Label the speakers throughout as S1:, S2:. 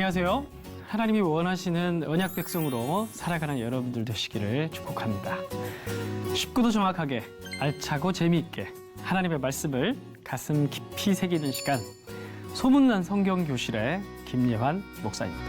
S1: 안녕하세요. 하나님이 원하시는 언약 백성으로 살아가는 여러분들 되시기를 축복합니다. 쉽고도 정확하게 알차고 재미있게 하나님의 말씀을 가슴 깊이 새기는 시간, 소문난 성경 교실의 김예환 목사입니다.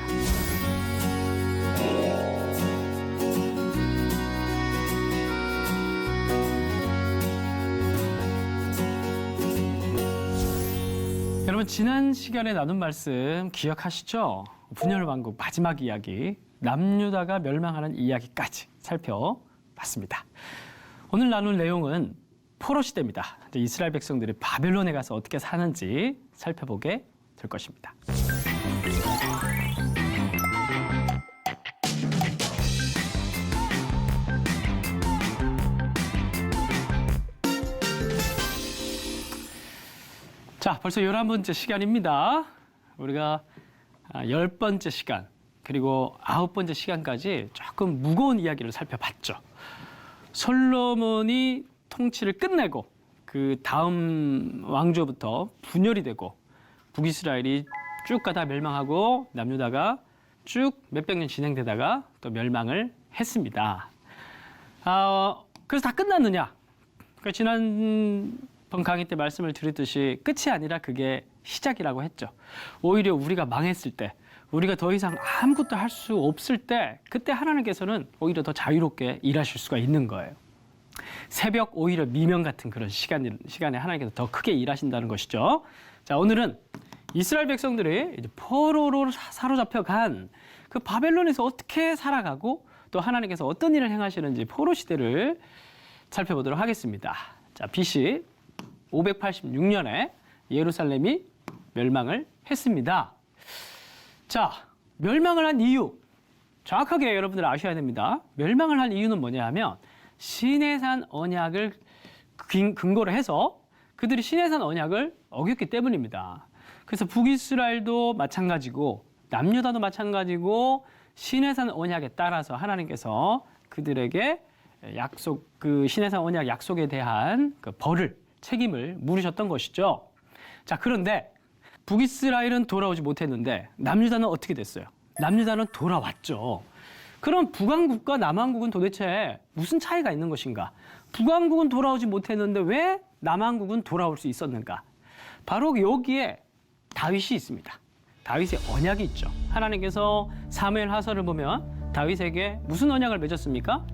S1: 여러분, 지난 시간에 나눈 말씀 기억하시죠? 분열 왕국 마지막 이야기, 남유다가 멸망하는 이야기까지 살펴봤습니다. 오늘 나눌 내용은 포로 시대입니다. 이스라엘 백성들이 바벨론에 가서 어떻게 사는지 살펴보게 될 것입니다. 자, 벌써 11번째 시간입니다. 우리가 10번째 시간, 그리고 9번째 시간까지 조금 무거운 이야기를 살펴봤죠. 솔로몬이 통치를 끝내고 그 다음 왕조부터 분열이 되고 북이스라엘이 쭉 가다 멸망하고 남유다가 쭉 몇백 년 진행되다가 또 멸망을 했습니다. 그래서 다 끝났느냐? 그러니까 지난번 강의 때 말씀을 드렸듯이 끝이 아니라 그게 시작이라고 했죠. 오히려 우리가 망했을 때, 우리가 더 이상 아무것도 할 수 없을 때, 그때 하나님께서는 오히려 더 자유롭게 일하실 수가 있는 거예요. 새벽 오히려 미명 같은 그런 시간에 하나님께서 더 크게 일하신다는 것이죠. 자, 오늘은 이스라엘 백성들이 이제 포로로 사로잡혀 간 그 바벨론에서 어떻게 살아가고 또 하나님께서 어떤 일을 행하시는지 포로 시대를 살펴보도록 하겠습니다. 자, BC 586년에 예루살렘이 멸망을 했습니다. 자, 멸망을 한 이유, 정확하게 여러분들 아셔야 됩니다. 멸망을 한 이유는 뭐냐 하면 시내산 언약을 근거로 해서 그들이 시내산 언약을 어겼기 때문입니다. 그래서 북이스라엘도 마찬가지고 남유다도 마찬가지고 시내산 언약에 따라서 하나님께서 그들에게 그 시내산 언약 약속에 대한 그 벌을, 책임을 물으셨던 것이죠. 자, 그런데 북이스라엘은 돌아오지 못했는데 남유다는 어떻게 됐어요? 남유다는 돌아왔죠. 그럼 북왕국과 남왕국은 도대체 무슨 차이가 있는 것인가? 북왕국은 돌아오지 못했는데 왜 남왕국은 돌아올 수 있었는가? 바로 여기에 다윗이 있습니다. 다윗의 언약이 있죠. 하나님께서 사무엘 하서를 보면 다윗에게 무슨 언약을 맺었습니까?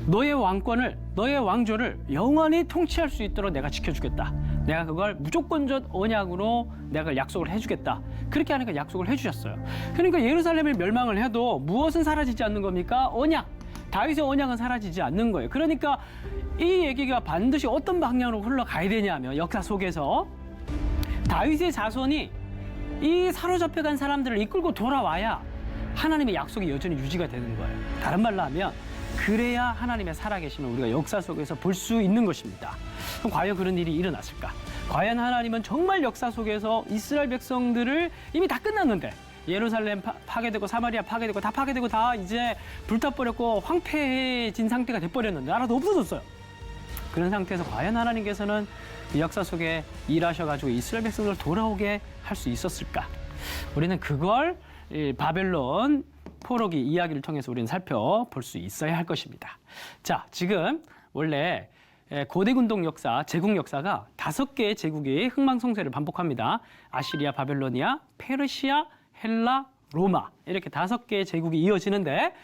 S1: 너의 왕권을, 너의 왕조를 영원히 통치할 수 있도록 내가 지켜주겠다. 내가 그걸 무조건적 언약으로 내가 약속을 해주겠다. 그렇게 하니까 약속을 해주셨어요. 그러니까 예루살렘을 멸망을 해도 무엇은 사라지지 않는 겁니까? 언약. 다윗의 언약은 사라지지 않는 거예요. 그러니까 이 얘기가 반드시 어떤 방향으로 흘러가야 되냐면 역사 속에서 다윗의 자손이 이 사로잡혀간 사람들을 이끌고 돌아와야 하나님의 약속이 여전히 유지가 되는 거예요. 다른 말로 하면 그래야 하나님의 살아계심을 우리가 역사 속에서 볼 수 있는 것입니다. 그럼 과연 그런 일이 일어났을까? 과연 하나님은 정말 역사 속에서 이스라엘 백성들을 이미 다 끝났는데 예루살렘 파괴되고 사마리아 파괴되고 다 파괴되고 다 이제 불타버렸고 황폐해진 상태가 돼버렸는데 나라도 없어졌어요. 그런 상태에서 과연 하나님께서는 그 역사 속에 일하셔가지고 이스라엘 백성들을 돌아오게 할 수 있었을까? 우리는 그걸 바벨론 포로기 이야기를 통해서 우리는 살펴볼 수 있어야 할 것입니다. 자, 지금 원래 고대군동 역사, 제국 역사가 5개의 제국이 흥망성쇠를 반복합니다. 아시리아, 바벨로니아, 페르시아, 헬라, 로마, 이렇게 5개의 제국이 이어지는데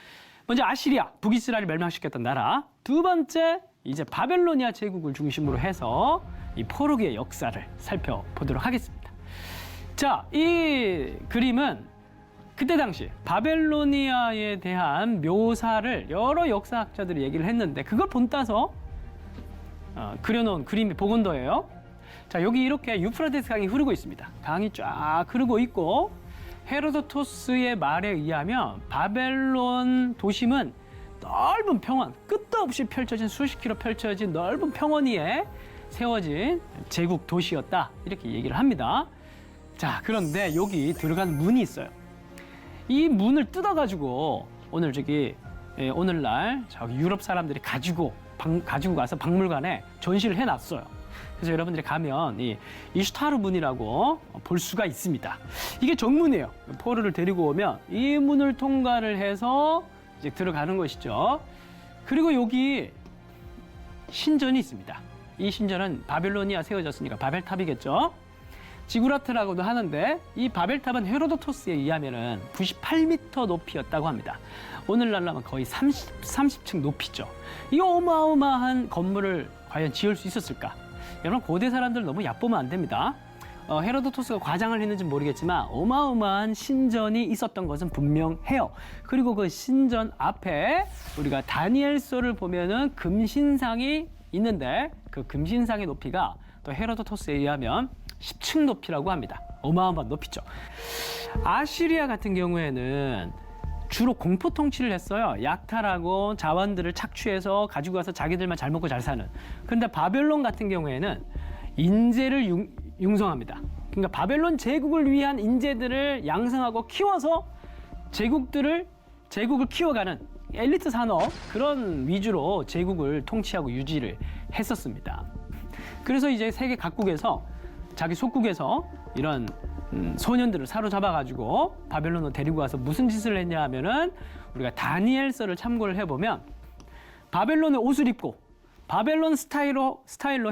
S1: 먼저 아시리아, 북이스라엘을 멸망시켰던 나라, 두 번째 이제 바벨로니아 제국을 중심으로 해서 이 포로기의 역사를 살펴보도록 하겠습니다. 자, 이 그림은 그때 당시 바벨로니아에 대한 묘사를 여러 역사학자들이 얘기를 했는데 그걸 본따서 그려놓은 그림이 복원도예요. 자, 여기 이렇게 유프라테스 강이 흐르고 있습니다. 강이 쫙 흐르고 있고 헤로도토스의 말에 의하면 바벨론 도심은 넓은 평원, 끝도 없이 펼쳐진 수십 킬로 펼쳐진 넓은 평원 위에 세워진 제국 도시였다, 이렇게 얘기를 합니다. 자, 그런데 여기 들어간 문이 있어요. 이 문을 뜯어가지고 오늘날 저기 유럽 사람들이 가지고 가서 박물관에 전시를 해놨어요. 그래서 여러분들이 가면 이 이슈타르 문이라고 볼 수가 있습니다. 이게 정문이에요. 포로를 데리고 오면 이 문을 통과를 해서 이제 들어가는 것이죠. 그리고 여기 신전이 있습니다. 이 신전은 바벨론이야 세워졌으니까 바벨탑이겠죠. 지구라트라고도 하는데 이 바벨탑은 헤로도토스에 의하면 98m 높이였다고 합니다. 오늘날로 거의 30층 높이죠. 이 어마어마한 건물을 과연 지을 수 있었을까? 여러분 고대 사람들 너무 얕보면 안 됩니다. 헤로도토스가 과장을 했는지 모르겠지만 어마어마한 신전이 있었던 것은 분명해요. 그리고 그 신전 앞에 우리가 다니엘서를 보면은 금신상이 있는데 그 금신상의 높이가 또 헤로도토스에 의하면 10층 높이라고 합니다. 어마어마한 높이죠. 아시리아 같은 경우에는 주로 공포 통치를 했어요. 약탈하고 자원들을 착취해서 가지고 와서 자기들만 잘 먹고 잘 사는. 그런데 바벨론 같은 경우에는 인재를 융성합니다. 그러니까 바벨론 제국을 위한 인재들을 양성하고 키워서 제국을 키워가는 엘리트 산업 그런 위주로 제국을 통치하고 유지를 했었습니다. 그래서 이제 세계 각국에서 자기 속국에서 이런 소년들을 사로잡아가지고 바벨론으로 데리고 와서 무슨 짓을 했냐 하면은 우리가 다니엘서를 참고를 해보면 바벨론의 옷을 입고 바벨론 스타일로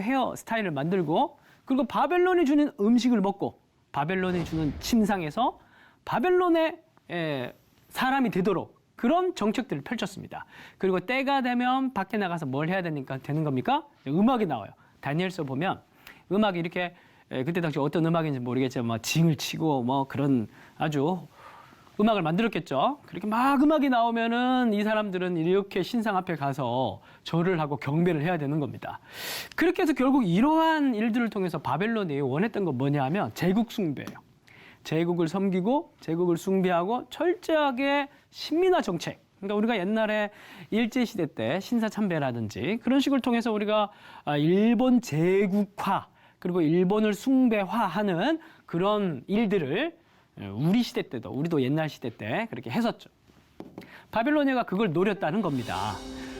S1: 헤어 스타일을 만들고 그리고 바벨론이 주는 음식을 먹고 바벨론이 주는 침상에서 바벨론의 사람이 되도록 그런 정책들을 펼쳤습니다. 그리고 때가 되면 밖에 나가서 뭘 해야 되는 겁니까? 음악이 나와요. 다니엘서 보면 음악이 이렇게 그때 당시 어떤 음악인지 모르겠지만 뭐 징을 치고 뭐 그런 아주 음악을 만들었겠죠. 그렇게 막 음악이 나오면은 이 사람들은 이렇게 신상 앞에 가서 절을 하고 경배를 해야 되는 겁니다. 그렇게 해서 결국 이러한 일들을 통해서 바벨론이 원했던 건 뭐냐 하면 제국 숭배예요. 제국을 섬기고 제국을 숭배하고 철저하게 신민화 정책. 그러니까 우리가 옛날에 일제시대 때 신사참배라든지 그런 식을 통해서 우리가 일본 제국화 그리고 일본을 숭배화하는 그런 일들을 우리 시대 때도 우리도 옛날 시대 때 그렇게 했었죠. 바벨로니아가 그걸 노렸다는 겁니다.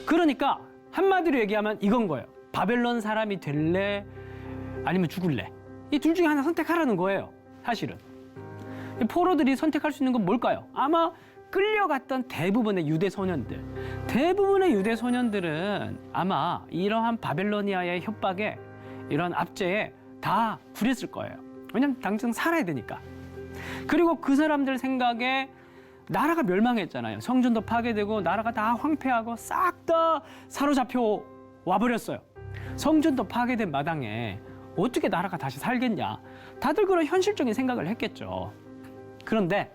S1: 그러니까 한마디로 얘기하면 이건 거예요. 바벨론 사람이 될래 아니면 죽을래. 이 둘 중에 하나 선택하라는 거예요. 사실은. 포로들이 선택할 수 있는 건 뭘까요? 아마 끌려갔던 대부분의 유대 소년들은 아마 이러한 바벨로니아의 협박에 이런 압제에 다 굴했을 거예요. 왜냐면 당장 살아야 되니까. 그리고 그 사람들 생각에 나라가 멸망했잖아요. 성전도 파괴되고 나라가 다 황폐하고 싹 다 사로잡혀 와버렸어요. 성전도 파괴된 마당에 어떻게 나라가 다시 살겠냐. 다들 그런 현실적인 생각을 했겠죠. 그런데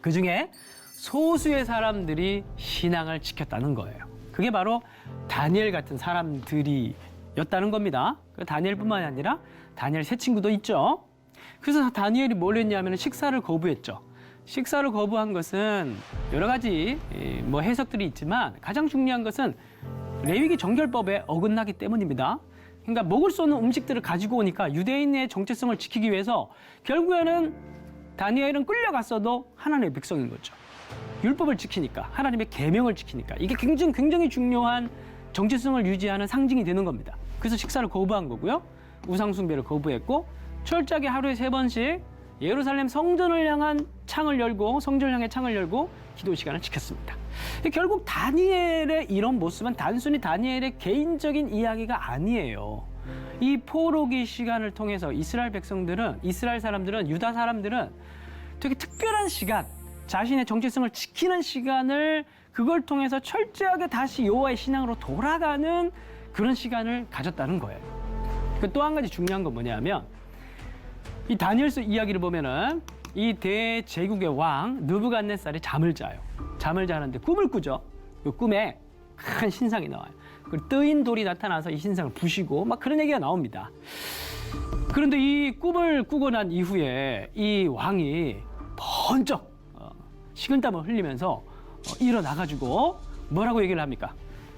S1: 그중에 소수의 사람들이 신앙을 지켰다는 거예요. 그게 바로 다니엘 같은 사람들이었다는 겁니다. 다니엘뿐만 아니라 다니엘 세 친구도 있죠. 그래서 다니엘이 뭘 했냐면 식사를 거부했죠. 식사를 거부한 것은 여러 가지 뭐 해석들이 있지만 가장 중요한 것은 레위기 정결법에 어긋나기 때문입니다. 그러니까 먹을 수 없는 음식들을 가지고 오니까 유대인의 정체성을 지키기 위해서 결국에는 다니엘은 끌려갔어도 하나님의 백성인 거죠. 율법을 지키니까, 하나님의 계명을 지키니까 이게 굉장히 중요한 정체성을 유지하는 상징이 되는 겁니다. 그래서 식사를 거부한 거고요. 우상 숭배를 거부했고 철저하게 하루에 3번씩 예루살렘 성전을 향한 창을 열고 성전을 향해 창을 열고 기도 시간을 지켰습니다. 결국 다니엘의 이런 모습은 단순히 다니엘의 개인적인 이야기가 아니에요. 이 포로기 시간을 통해서 이스라엘 사람들은 유다 사람들은 되게 특별한 시간, 자신의 정체성을 지키는 시간을 그걸 통해서 철저하게 다시 여호와의 신앙으로 돌아가는 그런 시간을 가졌다는 거예요. 또 한 가지 중요한 건 뭐냐면 이 다니엘서 이야기를 보면은 이 대제국의 왕 느부갓네살이 잠을 자요. 잠을 자는데 꿈을 꾸죠. 그 꿈에 큰 신상이 나와요. 그 뜨인 돌이 나타나서 이 신상을 부시고 막 그런 얘기가 나옵니다. 그런데 이 꿈을 꾸고 난 이후에 이 왕이 번쩍 식은땀을 흘리면서 일어나가지고 뭐라고 얘기를 합니까?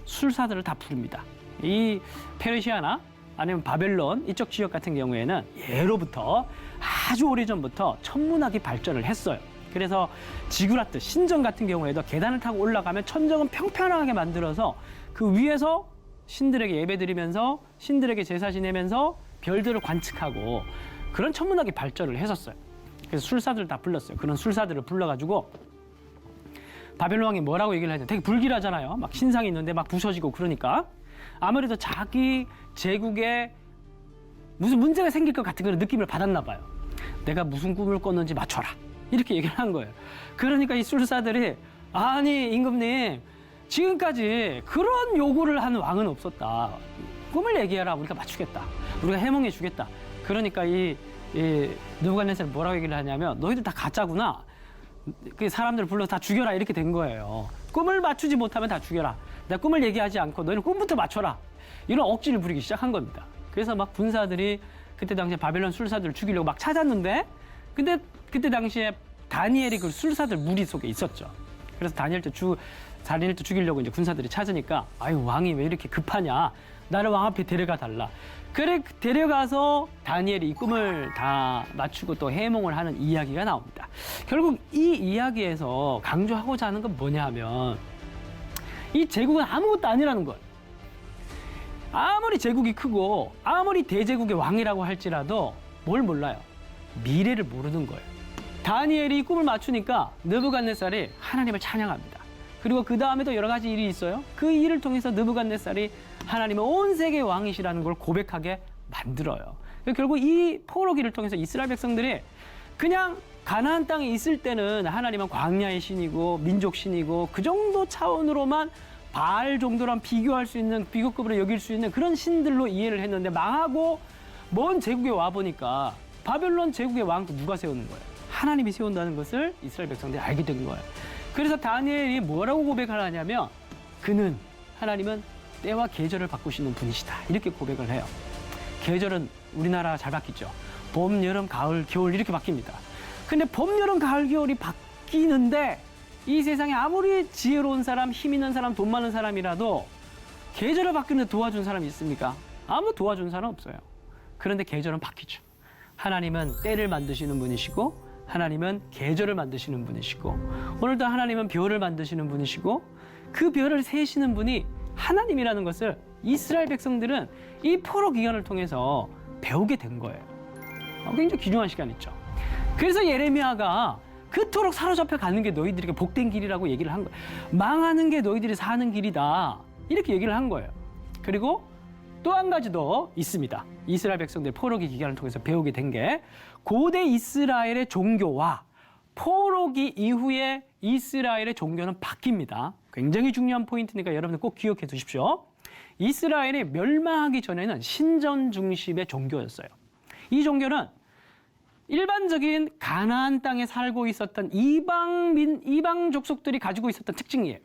S1: 술사들을 다 부릅니다. 이 페르시아나 아니면 바벨론 이쪽 지역 같은 경우에는 예로부터 아주 오래전부터 천문학이 발전을 했어요. 그래서 지구라트 신전 같은 경우에도 계단을 타고 올라가면 천정은 평평하게 만들어서 그 위에서 신들에게 예배드리면서 신들에게 제사 지내면서 별들을 관측하고 그런 천문학의 발전을 했었어요. 그래서 술사들을 다 불렀어요. 그런 술사들을 불러가지고 바벨론 왕이 뭐라고 얘기를 하냐. 되게 불길하잖아요. 막 신상이 있는데 막 부서지고 그러니까 아무래도 자기 제국에 무슨 문제가 생길 것 같은 그런 느낌을 받았나 봐요. 내가 무슨 꿈을 꿨는지 맞춰라. 이렇게 얘기를 한 거예요. 그러니까 이 술사들이 아니 임금님 지금까지 그런 요구를 한 왕은 없었다. 꿈을 얘기해라. 우리가 맞추겠다. 우리가 해몽해 주겠다. 그러니까 이 느부갓네살이 뭐라고 얘기를 하냐면 너희들 다 가짜구나. 그 사람들을 불러서 다 죽여라 이렇게 된 거예요. 꿈을 맞추지 못하면 다 죽여라. 내가 꿈을 얘기하지 않고 너희는 꿈부터 맞춰라. 이런 억지를 부리기 시작한 겁니다. 그래서 막 군사들이 그때 당시에 바벨론 술사들을 죽이려고 막 찾았는데 근데 그때 당시에 다니엘이 그 술사들 무리 속에 있었죠. 그래서 다니엘도 죽이려고 이제 군사들이 찾으니까 아유 왕이 왜 이렇게 급하냐. 나를 왕 앞에 데려가 달라. 그래 데려가서 다니엘이 이 꿈을 다 맞추고 또 해몽을 하는 이야기가 나옵니다. 결국 이 이야기에서 강조하고자 하는 건 뭐냐 하면 이 제국은 아무것도 아니라는 걸. 아무리 제국이 크고 아무리 대제국의 왕이라고 할지라도 뭘 몰라요. 미래를 모르는 거예요. 다니엘이 꿈을 맞추니까 느부갓네살이 하나님을 찬양합니다. 그리고 그 다음에도 여러 가지 일이 있어요. 그 일을 통해서 느부갓네살이 하나님은 온 세계의 왕이시라는 걸 고백하게 만들어요. 결국 이 포로기를 통해서 이스라엘 백성들이 그냥 가나안 땅에 있을 때는 하나님은 광야의 신이고 민족 신이고 그 정도 차원으로만 바알 정도랑 비교할 수 있는 비교급으로 여길 수 있는 그런 신들로 이해를 했는데 망하고 먼 제국에 와보니까 바벨론 제국의 왕도 누가 세우는 거예요? 하나님이 세운다는 것을 이스라엘 백성들이 알게 된 거예요. 그래서 다니엘이 뭐라고 고백을 하냐면 하나님은 때와 계절을 바꾸시는 분이시다. 이렇게 고백을 해요. 계절은 우리나라 잘 바뀌죠. 봄, 여름, 가을, 겨울 이렇게 바뀝니다. 근데 봄, 여름, 가을, 겨울이 바뀌는데 이 세상에 아무리 지혜로운 사람, 힘 있는 사람, 돈 많은 사람이라도 계절을 바꾸는데 도와준 사람이 있습니까? 아무 도와준 사람 없어요. 그런데 계절은 바뀌죠. 하나님은 때를 만드시는 분이시고 하나님은 계절을 만드시는 분이시고 오늘도 하나님은 별을 만드시는 분이시고 그 별을 세시는 분이 하나님이라는 것을 이스라엘 백성들은 이 포로 기간을 통해서 배우게 된 거예요. 굉장히 귀중한 시간이죠. 그래서 예레미야가 그토록 사로잡혀 가는 게 너희들에게 복된 길이라고 얘기를 한 거예요. 망하는 게 너희들이 사는 길이다. 이렇게 얘기를 한 거예요. 그리고 또 한 가지 더 있습니다. 이스라엘 백성들 포로기 기간을 통해서 배우게 된 게 고대 이스라엘의 종교와 포로기 이후에 이스라엘의 종교는 바뀝니다. 굉장히 중요한 포인트니까 여러분들 꼭 기억해 두십시오. 이스라엘이 멸망하기 전에는 신전 중심의 종교였어요. 이 종교는 일반적인 가나안 땅에 살고 있었던 이방 족속들이 가지고 있었던 특징이에요.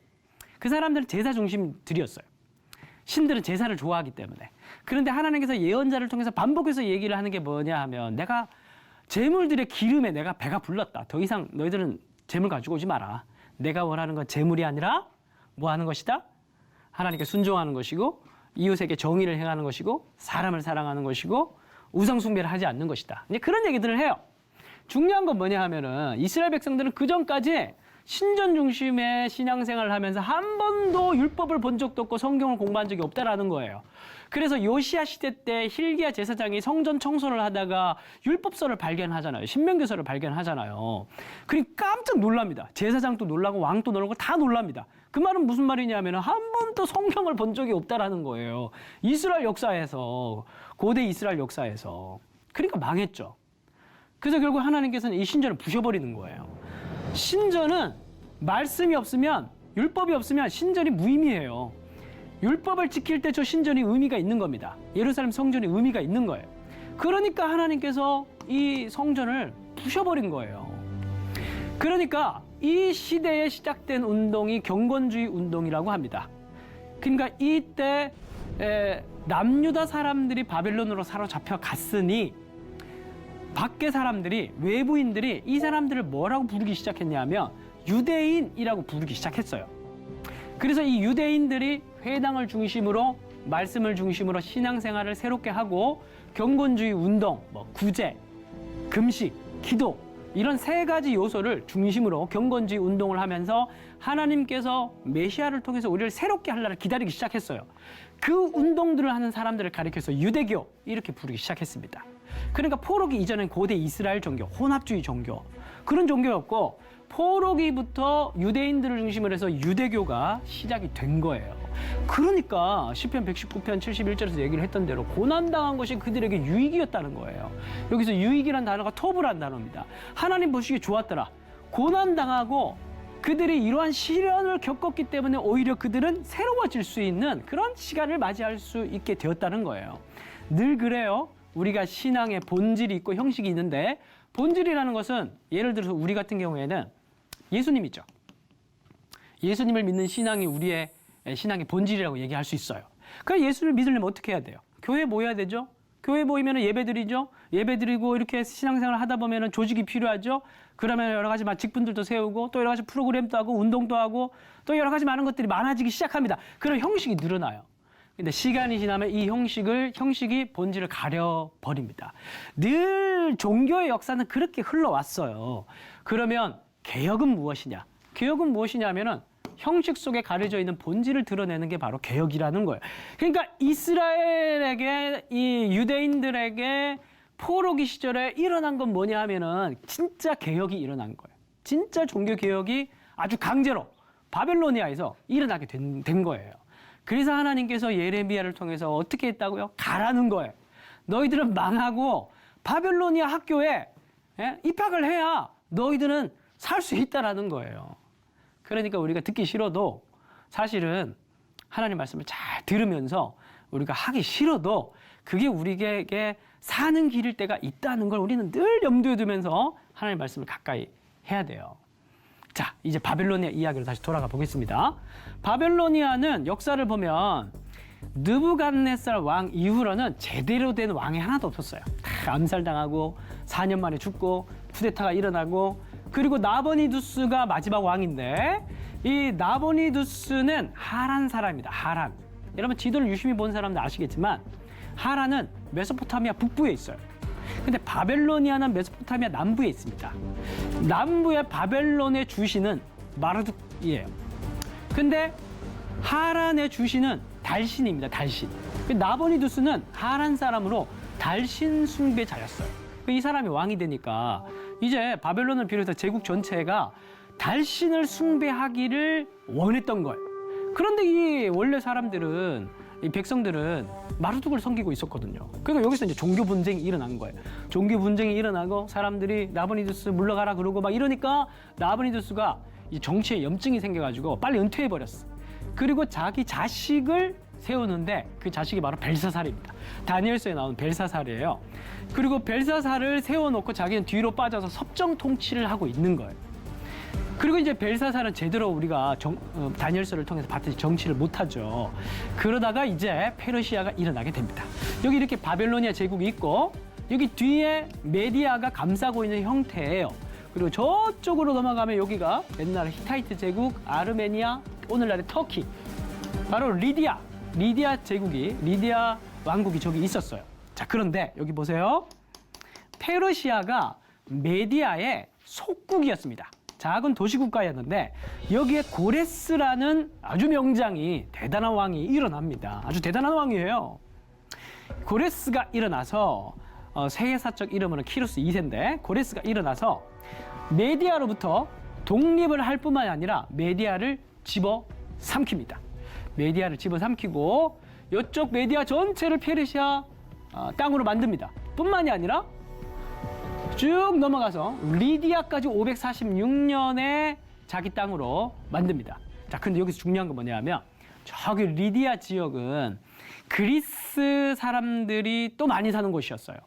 S1: 그 사람들은 제사 중심들이었어요. 신들은 제사를 좋아하기 때문에. 그런데 하나님께서 예언자를 통해서 반복해서 얘기를 하는 게 뭐냐 하면 내가 재물들의 기름에 내가 배가 불렀다. 더 이상 너희들은 재물 가지고 오지 마라. 내가 원하는 건 재물이 아니라 뭐 하는 것이다? 하나님께 순종하는 것이고 이웃에게 정의를 행하는 것이고 사람을 사랑하는 것이고 우상숭배를 하지 않는 것이다. 이제 그런 얘기들을 해요. 중요한 건 뭐냐 하면은 이스라엘 백성들은 그 전까지 신전 중심의 신앙생활을 하면서 한 번도 율법을 본 적도 없고 성경을 공부한 적이 없다라는 거예요. 그래서 요시야 시대 때 hil기야 제사장이 성전 청소를 하다가 율법서를 발견하잖아요. 신명기서를 발견하잖아요. 그러니까 깜짝 놀랍니다. 제사장도 놀라고 왕도 놀라고 다 놀랍니다. 그 말은 무슨 말이냐면 한 번도 성경을 본 적이 없다라는 거예요. 이스라엘 역사에서, 고대 이스라엘 역사에서. 그러니까 망했죠. 그래서 결국 하나님께서는 이 신전을 부셔버리는 거예요. 신전은 말씀이 없으면, 율법이 없으면 신전이 무의미해요. 율법을 지킬 때 저 신전이 의미가 있는 겁니다. 예루살렘 성전이 의미가 있는 거예요. 그러니까 하나님께서 이 성전을 부셔버린 거예요. 그러니까 이 시대에 시작된 운동이 경건주의 운동이라고 합니다. 그러니까 이때 남유다 사람들이 바벨론으로 사로잡혀 갔으니 밖에 사람들이, 외부인들이 이 사람들을 뭐라고 부르기 시작했냐면 유대인이라고 부르기 시작했어요. 그래서 이 유대인들이 회당을 중심으로, 말씀을 중심으로 신앙생활을 새롭게 하고 경건주의 운동, 구제, 금식, 기도 이런 세 가지 요소를 중심으로 경건주의 운동을 하면서 하나님께서 메시아를 통해서 우리를 새롭게 할 날을 기다리기 시작했어요. 그 운동들을 하는 사람들을 가리켜서 유대교 이렇게 부르기 시작했습니다. 그러니까 포로기 이전엔 고대 이스라엘 종교, 혼합주의 종교 그런 종교였고 포로기부터 유대인들을 중심으로 해서 유대교가 시작이 된 거예요. 그러니까 시편 119편 71절에서 얘기를 했던 대로 고난당한 것이 그들에게 유익이었다는 거예요. 여기서 유익이란 단어가 토브란 단어입니다. 하나님 보시기에 좋았더라. 고난당하고 그들이 이러한 시련을 겪었기 때문에 오히려 그들은 새로워질 수 있는 그런 시간을 맞이할 수 있게 되었다는 거예요. 늘 그래요. 우리가 신앙의 본질이 있고 형식이 있는데 본질이라는 것은 예를 들어서 우리 같은 경우에는 예수님이죠. 예수님을 믿는 신앙이 우리의 신앙의 본질이라고 얘기할 수 있어요. 그럼 예수를 믿으려면 어떻게 해야 돼요? 교회에 모여야 되죠. 교회 모이면 예배드리죠. 예배드리고 이렇게 신앙생활을 하다 보면 조직이 필요하죠. 그러면 여러 가지 직분들도 세우고 또 여러 가지 프로그램도 하고 운동도 하고 또 여러 가지 많은 것들이 많아지기 시작합니다. 그럼 형식이 늘어나요. 근데 시간이 지나면 이 형식이 본질을 가려버립니다. 늘 종교의 역사는 그렇게 흘러왔어요. 그러면 개혁은 무엇이냐? 개혁은 무엇이냐면은 형식 속에 가려져 있는 본질을 드러내는 게 바로 개혁이라는 거예요. 그러니까 이스라엘에게 이 유대인들에게 포로기 시절에 일어난 건 뭐냐 하면은 진짜 개혁이 일어난 거예요. 진짜 종교 개혁이 아주 강제로 바벨로니아에서 일어나게 된 거예요. 그래서 하나님께서 예레미야를 통해서 어떻게 했다고요? 가라는 거예요. 너희들은 망하고 바벨로니아 학교에 입학을 해야 너희들은 살 수 있다라는 거예요. 그러니까 우리가 듣기 싫어도 사실은 하나님 말씀을 잘 들으면서 우리가 하기 싫어도 그게 우리에게 사는 길일 때가 있다는 걸 우리는 늘 염두에 두면서 하나님 말씀을 가까이 해야 돼요. 자, 이제 바벨로니아 이야기로 다시 돌아가 보겠습니다. 바벨로니아는 역사를 보면 느부갓네살 왕 이후로는 제대로 된 왕이 하나도 없었어요. 다 암살당하고 4년 만에 죽고 쿠데타가 일어나고 그리고 나보니두스가 마지막 왕인데 이 나보니두스는 하란 사람입니다. 하란. 여러분 지도를 유심히 본 사람들 아시겠지만 하란은 메소포타미아 북부에 있어요. 근데 바벨로니아는 메소포타미아 남부에 있습니다. 남부의 바벨론의 주시는 마르둑이에요. 근데 하란의 주시는 달신입니다. 달신. 나보니두스는 하란 사람으로 달신 숭배자였어요. 이 사람이 왕이 되니까 이제 바벨론을 비롯해서 제국 전체가 달신을 숭배하기를 원했던 거예요. 그런데 이 원래 사람들은 이 백성들은 마르둑을 섬기고 있었거든요. 그러니까 여기서 이제 종교 분쟁이 일어난 거예요. 종교 분쟁이 일어나고 사람들이 나보니두스 물러가라 그러고 막 이러니까 나보니두스가 이 정치에 염증이 생겨가지고 빨리 은퇴해 버렸어. 그리고 자기 자식을 세우는데 그 자식이 바로 벨사살입니다. 다니엘서에 나오는 벨사살이에요. 그리고 벨사살을 세워놓고 자기는 뒤로 빠져서 섭정 통치를 하고 있는 거예요. 그리고 이제 벨사살은 제대로 우리가 다니엘서를 통해서 봤듯이 정치를 못하죠. 그러다가 이제 페르시아가 일어나게 됩니다. 여기 이렇게 바벨로니아 제국이 있고 여기 뒤에 메디아가 감싸고 있는 형태예요. 그리고 저쪽으로 넘어가면 여기가 옛날 히타이트 제국, 아르메니아, 오늘날의 터키, 바로 리디아 제국이, 리디아 왕국이 저기 있었어요. 자, 그런데 여기 보세요. 페르시아가 메디아의 속국이었습니다. 작은 도시국가였는데 여기에 고레스라는 아주 명장이 대단한 왕이 일어납니다. 아주 대단한 왕이에요. 고레스가 일어나서 세계사적 이름으로는 키루스 2세인데 고레스가 일어나서 메디아로부터 독립을 할 뿐만 아니라 메디아를 집어삼킵니다. 메디아를 집어삼키고 이쪽 메디아 전체를 페르시아 땅으로 만듭니다. 뿐만이 아니라 쭉 넘어가서 리디아까지 546년에 자기 땅으로 만듭니다. 자, 근데 여기서 중요한 건 뭐냐면 저기 리디아 지역은 그리스 사람들이 또 많이 사는 곳이었어요.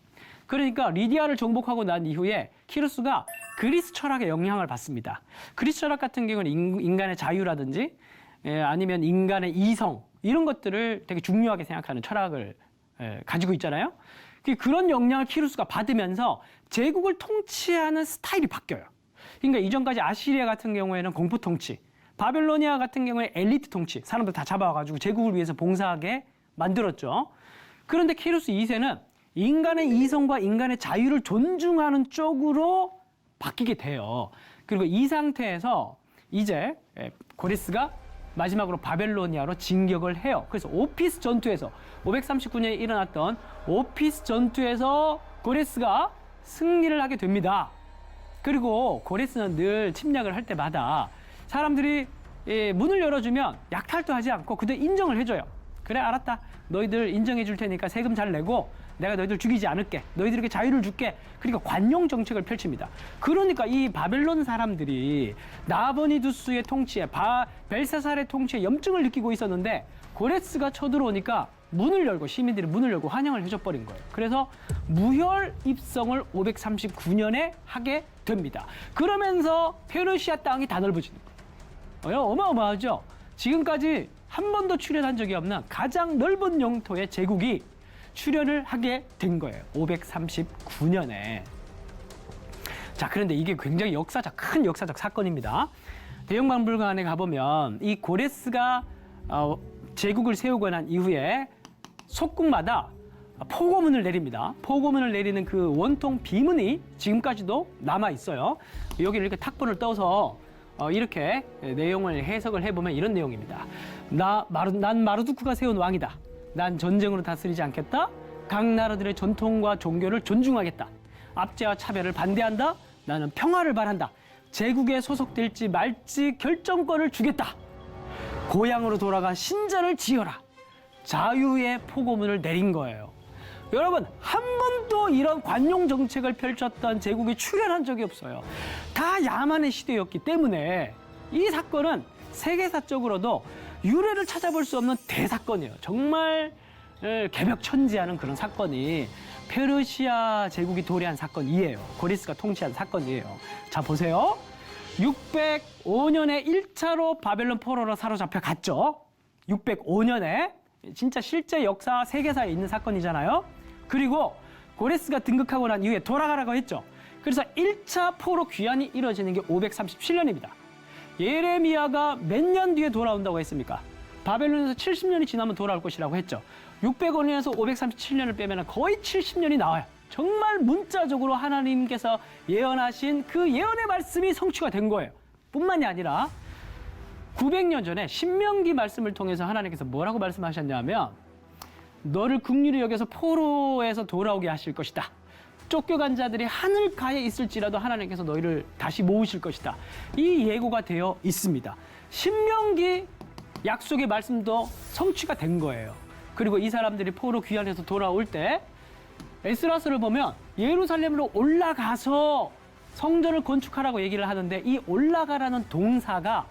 S1: 그러니까 리디아를 정복하고 난 이후에 키루스가 그리스 철학의 영향을 받습니다. 그리스 철학 같은 경우는 인간의 자유라든지 아니면 인간의 이성 이런 것들을 되게 중요하게 생각하는 철학을 가지고 있잖아요. 그런 영향을 키루스가 받으면서 제국을 통치하는 스타일이 바뀌어요. 그러니까 이전까지 아시리아 같은 경우에는 공포 통치, 바벨로니아 같은 경우에 엘리트 통치, 사람들 다 잡아가지고 제국을 위해서 봉사하게 만들었죠. 그런데 키루스 2세는 인간의 이성과 인간의 자유를 존중하는 쪽으로 바뀌게 돼요. 그리고 이 상태에서 이제 고레스가 마지막으로 바벨로니아로 진격을 해요. 그래서 오피스 전투에서 539년에 일어났던 오피스 전투에서 고레스가 승리를 하게 됩니다. 그리고 고레스는 늘 침략을 할 때마다 사람들이 문을 열어주면 약탈도 하지 않고 그들 인정을 해줘요. 그래, 알았다. 너희들 인정해 줄 테니까 세금 잘 내고 내가 너희들 죽이지 않을게. 너희들에게 자유를 줄게. 그러니까 관용 정책을 펼칩니다. 그러니까 이 바벨론 사람들이 나보니두스의 통치에 벨사살의 통치에 염증을 느끼고 있었는데 고레스가 쳐들어오니까 문을 열고 시민들이 문을 열고 환영을 해줘버린 거예요. 그래서 무혈 입성을 539년에 하게 됩니다. 그러면서 페르시아 땅이 다 넓어지는 거예요. 어마어마하죠? 지금까지 한 번도 출현한 적이 없는 가장 넓은 영토의 제국이 출현을 하게 된 거예요. 539년에. 자, 그런데 이게 굉장히 큰 역사적 사건입니다. 대영방불간에 가보면 이 고레스가 제국을 세우고 난 이후에 속국마다 포고문을 내립니다. 포고문을 내리는 그 원통 비문이 지금까지도 남아 있어요. 여기를 이렇게 탁본을 떠서 이렇게 내용을 해석을 해보면 이런 내용입니다. 난 마르두크가 세운 왕이다. 난 전쟁으로 다스리지 않겠다. 각 나라들의 전통과 종교를 존중하겠다. 압제와 차별을 반대한다. 나는 평화를 바란다. 제국에 소속될지 말지 결정권을 주겠다. 고향으로 돌아가 신전을 지어라. 자유의 포고문을 내린 거예요. 여러분, 한 번도 이런 관용 정책을 펼쳤던 제국이 출현한 적이 없어요. 다 야만의 시대였기 때문에 이 사건은 세계사적으로도 유례를 찾아볼 수 없는 대사건이에요. 정말 개벽천지하는 그런 사건이 페르시아 제국이 도래한 사건이에요. 고레스가 통치한 사건이에요. 자, 보세요. 605년에 1차로 바벨론 포로로 사로잡혀 갔죠. 605년에 진짜 실제 역사 세계사에 있는 사건이잖아요. 그리고 고레스가 등극하고 난 이후에 돌아가라고 했죠. 그래서 1차 포로 귀환이 이루어지는 게 537년입니다. 예레미야가 몇 년 뒤에 돌아온다고 했습니까? 바벨론에서 70년이 지나면 돌아올 것이라고 했죠. 605년에서 537년을 빼면 거의 70년이 나와요. 정말 문자적으로 하나님께서 예언하신 그 예언의 말씀이 성취가 된 거예요. 뿐만이 아니라 900년 전에 신명기 말씀을 통해서 하나님께서 뭐라고 말씀하셨냐면 너를 긍휼히 여겨서 포로에서 돌아오게 하실 것이다. 쫓겨간 자들이 하늘가에 있을지라도 하나님께서 너희를 다시 모으실 것이다. 이 예고가 되어 있습니다. 신명기 약속의 말씀도 성취가 된 거예요. 그리고 이 사람들이 포로 귀환해서 돌아올 때 에스라서를 보면 예루살렘으로 올라가서 성전을 건축하라고 얘기를 하는데 이 올라가라는 동사가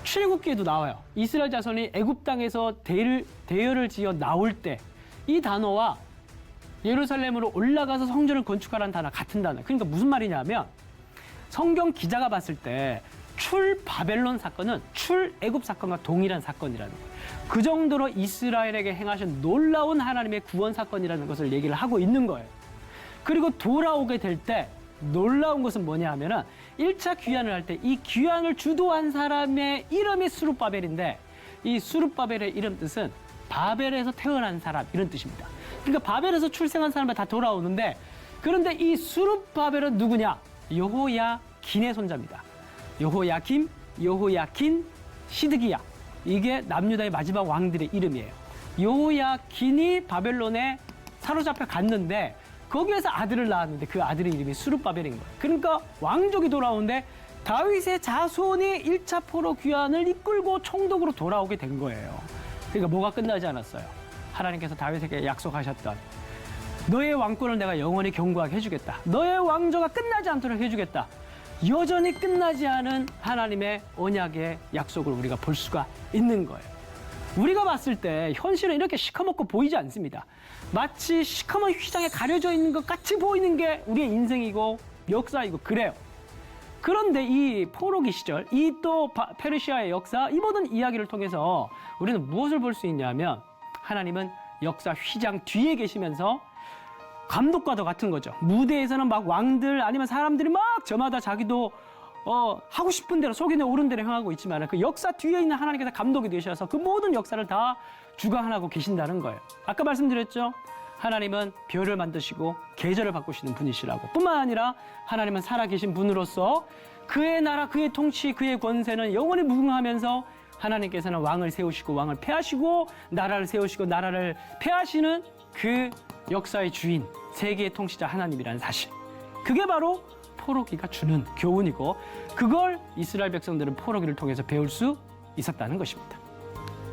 S1: 출애굽기에도 나와요. 이스라엘 자손이 애굽 땅에서 대열을 지어 나올 때 이 단어와 예루살렘으로 올라가서 성전을 건축하라는 단어 같은 단어. 그러니까 무슨 말이냐면 성경 기자가 봤을 때 출바벨론 사건은 출애굽 사건과 동일한 사건이라는 거예요. 그 정도로 이스라엘에게 행하신 놀라운 하나님의 구원 사건이라는 것을 얘기를 하고 있는 거예요. 그리고 돌아오게 될 때 놀라운 것은 뭐냐 하면은 1차 귀환을 할 때 이 귀환을 주도한 사람의 이름이 수룹바벨인데 이 수룹바벨의 이름 뜻은 바벨에서 태어난 사람 이런 뜻입니다. 그러니까 바벨에서 출생한 사람이 다 돌아오는데 그런데 이 수룹바벨은 누구냐? 여호야긴의 손자입니다. 여호야김, 여호야킨, 시드기야. 이게 남유다의 마지막 왕들의 이름이에요. 여호야긴이 바벨론에 사로잡혀 갔는데 거기에서 아들을 낳았는데 그 아들의 이름이 수룹바벨인 거예요. 그러니까 왕족이 돌아오는데 다윗의 자손이 1차 포로 귀환을 이끌고 총독으로 돌아오게 된 거예요. 그러니까 뭐가 끝나지 않았어요. 하나님께서 다윗에게 약속하셨던 너의 왕권을 내가 영원히 견고하게 해주겠다. 너의 왕조가 끝나지 않도록 해주겠다. 여전히 끝나지 않은 하나님의 언약의 약속을 우리가 볼 수가 있는 거예요. 우리가 봤을 때 현실은 이렇게 시커멓고 보이지 않습니다. 마치 시커먼 휘장에 가려져 있는 것 같이 보이는 게 우리의 인생이고 역사이고 그래요. 그런데 이 포로기 시절, 이 또 페르시아의 역사, 이 모든 이야기를 통해서 우리는 무엇을 볼 수 있냐면 하나님은 역사 휘장 뒤에 계시면서 감독과도 같은 거죠. 무대에서는 막 왕들 아니면 사람들이 막 저마다 자기도 하고 싶은 대로 속이는 옳은 대로 행하고 있지만 그 역사 뒤에 있는 하나님께서 감독이 되셔서 그 모든 역사를 다 주관하고 계신다는 거예요. 아까 말씀드렸죠. 하나님은 별을 만드시고 계절을 바꾸시는 분이시라고. 뿐만 아니라 하나님은 살아계신 분으로서 그의 나라, 그의 통치, 그의 권세는 영원히 무궁하면서 하나님께서는 왕을 세우시고 왕을 폐하시고 나라를 세우시고 나라를 폐하시는 그 역사의 주인, 세계의 통치자 하나님이라는 사실. 그게 바로 포로기가 주는 교훈이고 그걸 이스라엘 백성들은 포로기를 통해서 배울 수 있었다는 것입니다.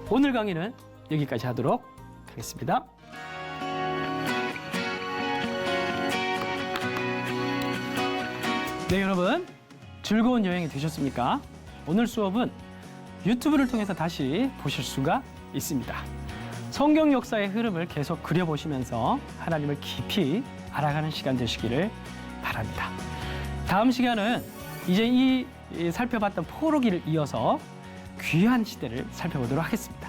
S1: 오늘 강의는 여기까지 하도록 하겠습니다. 네, 여러분 즐거운 여행이 되셨습니까? 오늘 수업은 유튜브를 통해서 다시 보실 수가 있습니다. 성경 역사의 흐름을 계속 그려보시면서 하나님을 깊이 알아가는 시간 되시기를 바랍니다. 다음 시간은 이제 이 살펴봤던 포로기를 이어서 귀한 시대를 살펴보도록 하겠습니다.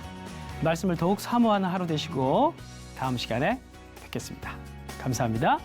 S1: 말씀을 더욱 사모하는 하루 되시고 다음 시간에 뵙겠습니다. 감사합니다.